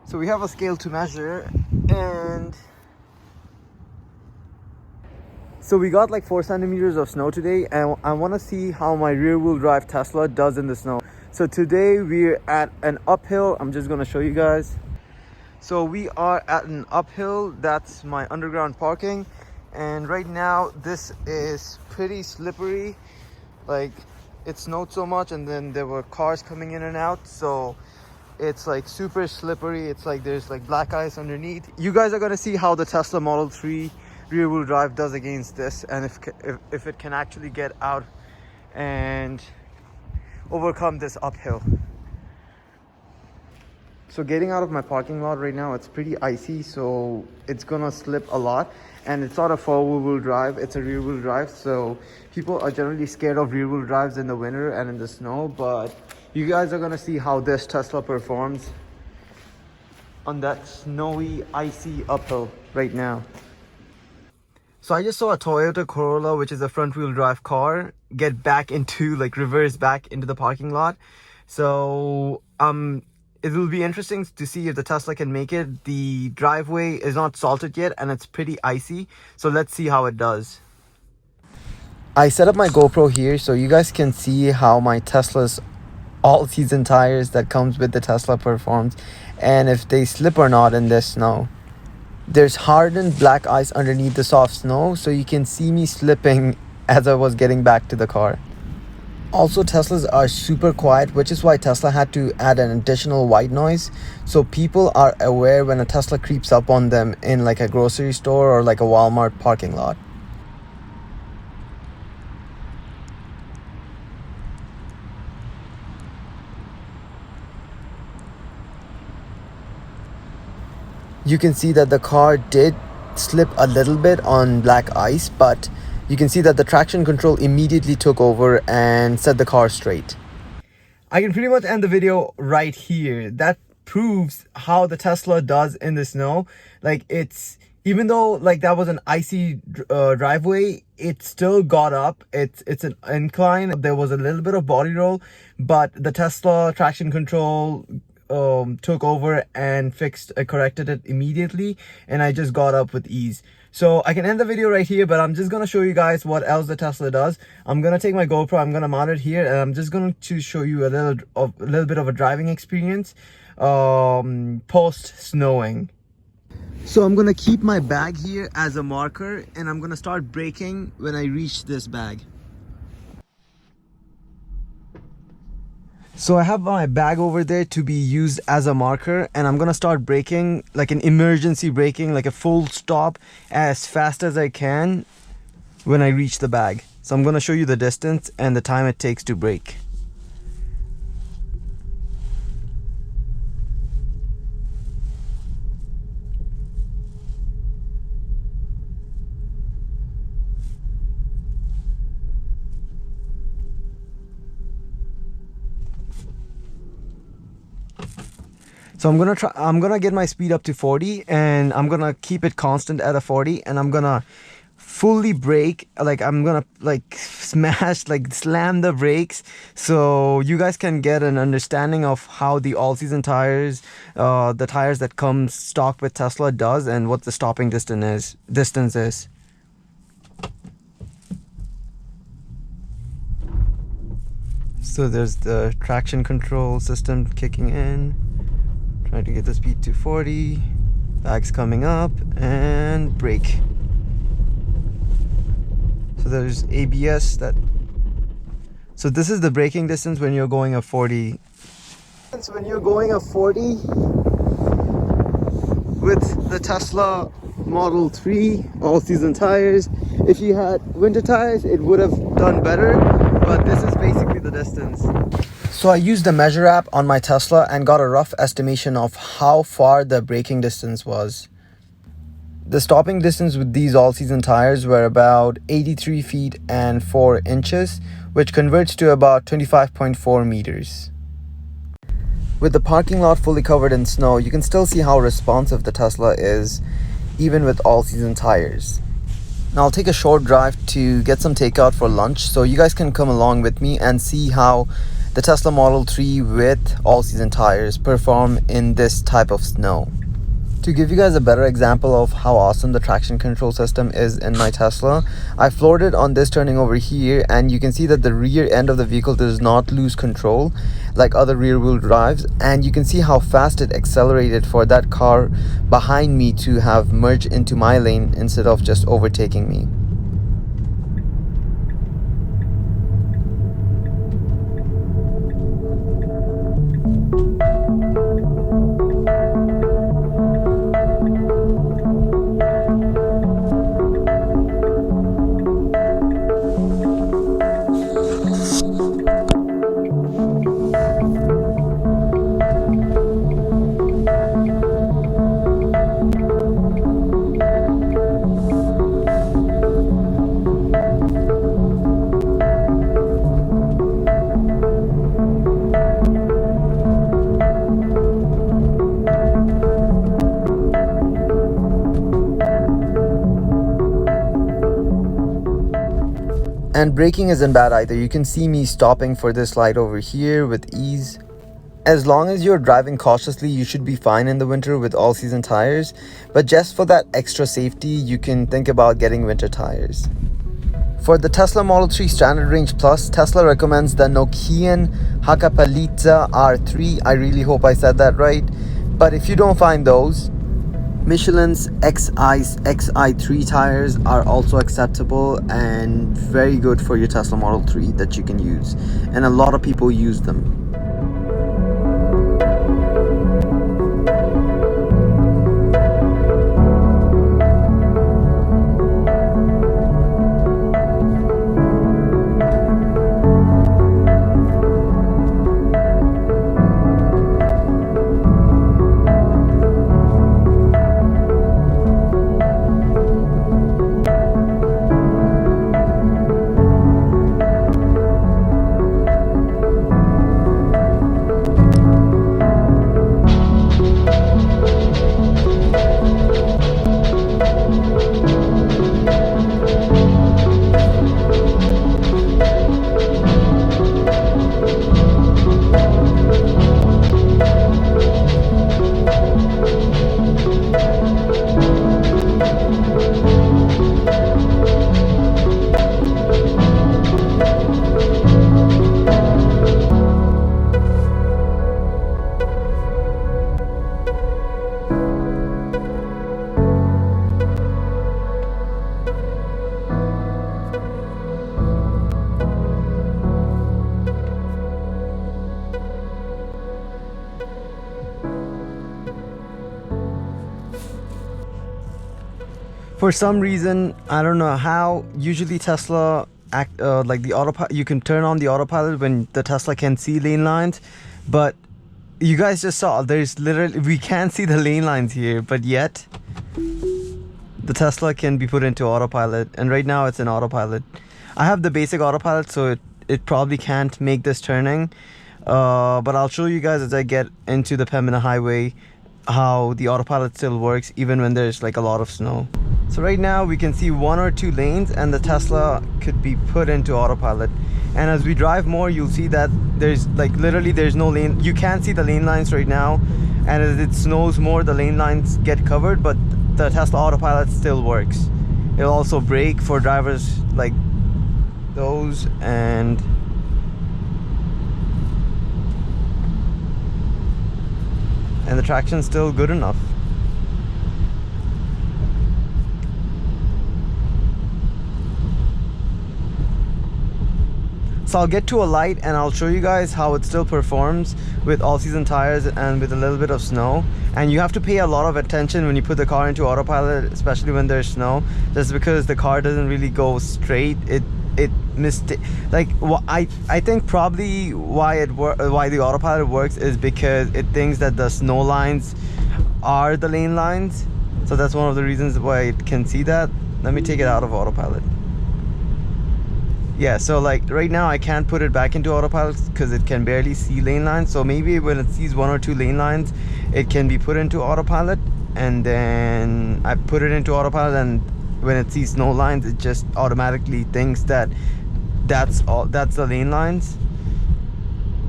So we have a scale to measure, and so we got like 4 centimeters of snow today, and I want to see how my rear wheel drive Tesla does in the snow. So today we're at an uphill. I'm just gonna show you guys. So we are at an uphill. That's my underground parking, and right now this is pretty slippery. Like, it snowed so much, and then there were cars coming in and out, so it's like super slippery. It's like there's like black ice underneath. You guys are gonna see how the Tesla Model 3 rear wheel drive does against this, and if it can actually get out and overcome this uphill. So getting out of my parking lot right now, it's pretty icy, so it's gonna slip a lot. And it's not a four-wheel drive, it's a rear-wheel drive, so people are generally scared of rear-wheel drives in the winter and in the snow, but you guys are gonna see how this Tesla performs on that snowy, icy uphill right now. So I just saw a Toyota Corolla, which is a front-wheel drive car, get back into, like, reverse back into the parking lot. So it will be interesting to see if the Tesla can make it. The driveway is not salted yet, and it's pretty icy, so let's see how it does. I set up my GoPro here so you guys can see how my Tesla's all-season tires that comes with the Tesla performs, and if they slip or not in this snow. There's hardened black ice underneath the soft snow, so you can see me slipping as I was getting back to the car. Also, Teslas are super quiet, which is why Tesla had to add an additional white noise, so people are aware when a Tesla creeps up on them in like a grocery store or like a Walmart parking lot. You can see that the car did slip a little bit on black ice, but you can see that the traction control immediately took over and set the car straight. I can pretty much end the video right here. That proves how the Tesla does in the snow. Like, it's, even though like that was an icy driveway, it still got up. It's an incline. There was a little bit of body roll, but the Tesla traction control took over and corrected it immediately, and I just got up with ease. So I can end the video right here, but I'm just gonna show you guys what else the Tesla does. I'm gonna take my GoPro, I'm gonna mount it here, and I'm just going to show you a little bit of a driving experience post snowing. So I'm gonna keep my bag here as a marker, and I'm gonna start braking when I reach this bag. So I have my bag over there to be used as a marker, and I'm gonna start braking, like an emergency braking, like a full stop as fast as I can when I reach the bag. So I'm gonna show you the distance and the time it takes to brake. So I'm gonna get my speed up to 40, and I'm gonna keep it constant at a 40, and I'm gonna fully brake. Like, I'm gonna like slam the brakes, so you guys can get an understanding of how the all-season tires, the tires that come stock with Tesla, does, and what the stopping distance is. So there's the traction control system kicking in. Trying to get the speed to 40, bag's coming up, and brake. So there's ABS so this is the braking distance when you're going a 40. When you're going a 40 with the Tesla Model 3 all-season tires, if you had winter tires, it would have done better, but this is basically the distance. So I used the Measure app on my Tesla and got a rough estimation of how far the braking distance was. The stopping distance with these all-season tires were about 83 feet and 4 inches, which converts to about 25.4 meters. With the parking lot fully covered in snow, you can still see how responsive the Tesla is, even with all-season tires. Now I'll take a short drive to get some takeout for lunch, so you guys can come along with me and see how the Tesla Model 3 with all-season tires perform in this type of snow. To give you guys a better example of how awesome the traction control system is in my Tesla, I floored it on this turning over here, and you can see that the rear end of the vehicle does not lose control like other rear wheel drives, and you can see how fast it accelerated for that car behind me to have merged into my lane instead of just overtaking me. And braking isn't bad either. You can see me stopping for this light over here with ease. As long as you're driving cautiously, you should be fine in the winter with all-season tires. But just for that extra safety, you can think about getting winter tires. For the Tesla Model 3 Standard Range Plus, Tesla recommends the Nokian Hakapalitsa R3. I really hope I said that right. But if you don't find those, Michelin's XI3 tires are also acceptable and very good for your Tesla Model 3 that you can use. And a lot of people use them. For some reason, I don't know how, usually Tesla act like the autopilot, you can turn on the autopilot when the Tesla can see lane lines, but you guys just saw there's literally, we can't see the lane lines here, but yet the Tesla can be put into autopilot, and right now it's in autopilot. I have the basic autopilot, so it probably can't make this turning, but I'll show you guys as I get into the Pembina highway how the autopilot still works even when there's like a lot of snow. So right now we can see 1 or 2 lanes and the Tesla could be put into autopilot, and as we drive more you'll see that there's like literally there's no lane, you can't see the lane lines right now, and as it snows more the lane lines get covered, but the Tesla autopilot still works. It'll also brake for drivers like those, and the traction's still good enough. So I'll get to a light and I'll show you guys how it still performs with all-season tires and with a little bit of snow. And you have to pay a lot of attention when you put the car into autopilot, especially when there's snow, just because the car doesn't really go straight. I think probably why the autopilot works is because it thinks that the snow lines are the lane lines, so that's one of the reasons why it can see that. Let me take it out of autopilot. Yeah, so like right now I can't put it back into autopilot because it can barely see lane lines, so maybe when it sees 1 or 2 lane lines it can be put into autopilot, and then I put it into autopilot, and when it sees snow lines it just automatically thinks that that's the lane lines.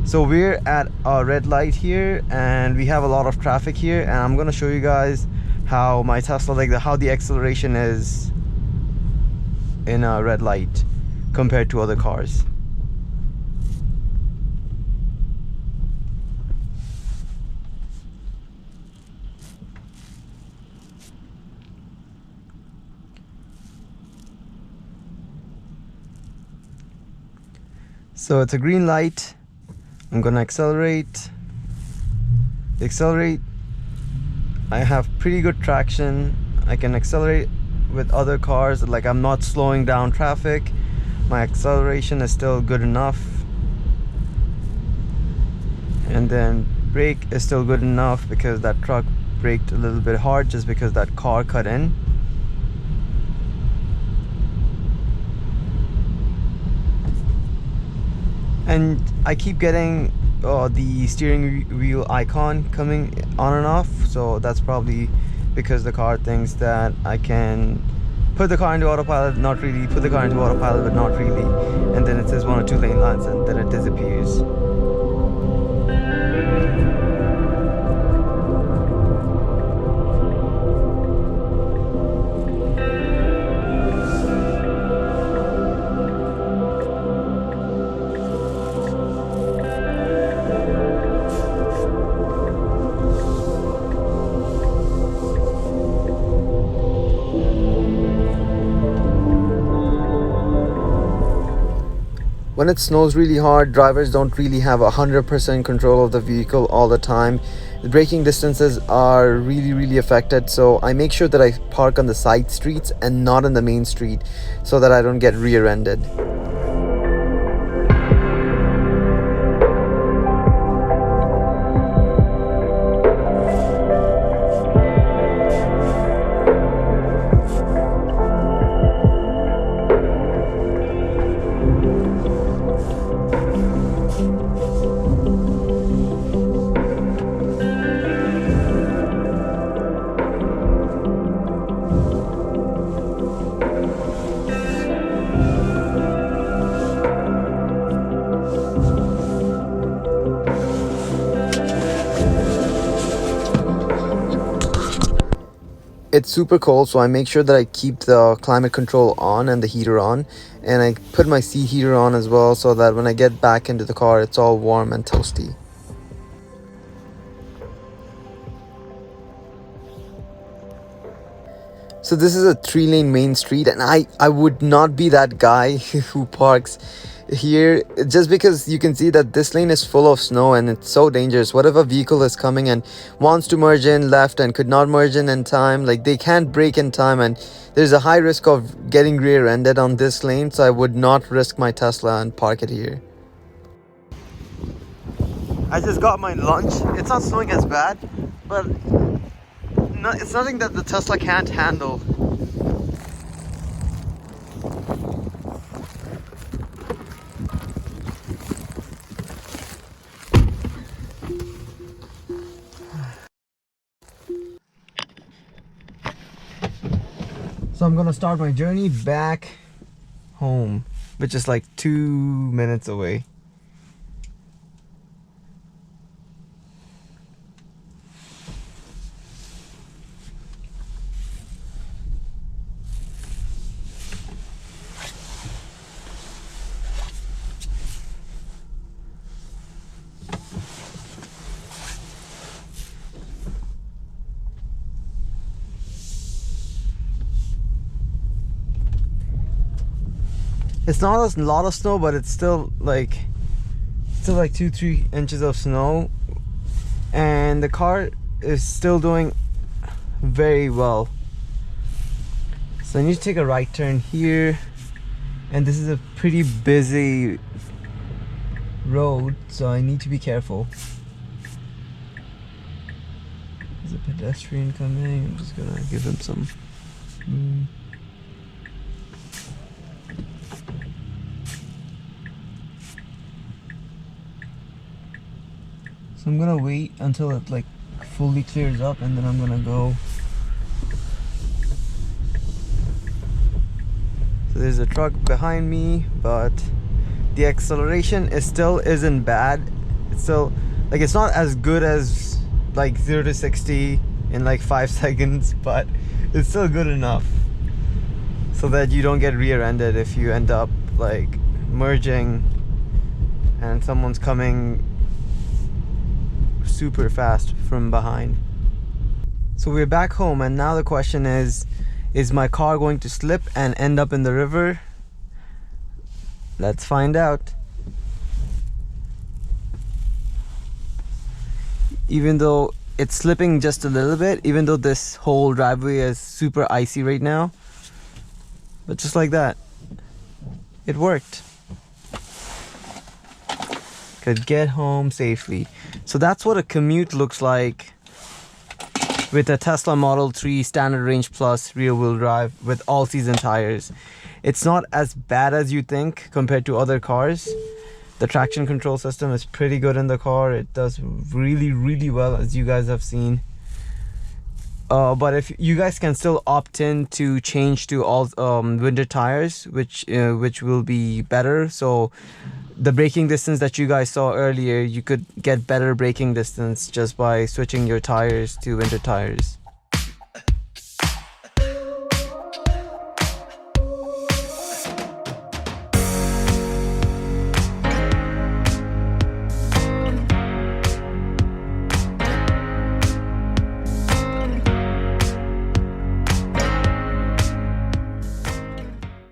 So we're at a red light here and we have a lot of traffic here, and I'm gonna show you guys how my Tesla, like how the acceleration is in a red light compared to other cars. So it's a green light. I'm gonna accelerate. I have pretty good traction. I can accelerate with other cars, like I'm not slowing down traffic. My acceleration is still good enough. And then brake is still good enough because that truck braked a little bit hard just because that car cut in. And I keep getting the steering wheel icon coming on and off, so that's probably because the car thinks that I can put the car into autopilot, not really, put the car into autopilot but not really, and then it says 1 or 2 lane lines and then it disappears. When it snows really hard, drivers don't really have 100% control of the vehicle all the time. The braking distances are really affected, so I make sure that I park on the side streets and not on the main street so that I don't get rear-ended. It's super cold, so I make sure that I keep the climate control on and the heater on, and I put my seat heater on as well so that when I get back into the car it's all warm and toasty. So this is a 3-lane main street, and I would not be that guy who parks here, just because you can see that this lane is full of snow and it's so dangerous. Whatever vehicle is coming and wants to merge in left and could not merge in time, like they can't brake in time, and there's a high risk of getting rear-ended on this lane, so I would not risk my Tesla and park it here. I just got my lunch. It's not snowing as bad, but it's nothing that the Tesla can't handle. So I'm gonna start my journey back home, which is like 2 minutes away. It's not a lot of snow, but it's still like 2-3 inches of snow, and the car is still doing very well. So I need to take a right turn here, and this is a pretty busy road, so I need to be careful. There's a pedestrian coming. I'm just gonna give him some room. So I'm gonna wait until it like fully clears up, and then I'm gonna go. So there's a truck behind me, but the acceleration isn't bad. It's still like, it's not as good as like 0 to 60 in like 5 seconds, but it's still good enough so that you don't get rear-ended if you end up like merging and someone's coming super fast from behind. So we're back home, and now the question is my car going to slip and end up in the river? Let's find out. Even though it's slipping just a little bit, even though this whole driveway is super icy right now, but just like that, it worked. Could get home safely. So that's what a commute looks like with a Tesla Model 3 Standard Range Plus rear-wheel drive with all-season tires. It's not as bad as you think compared to other cars. The traction control system is pretty good in the car. It does really, really well, as you guys have seen. But if you guys can still opt in to change to all winter tires, which will be better. So the braking distance that you guys saw earlier, you could get better braking distance just by switching your tires to winter tires.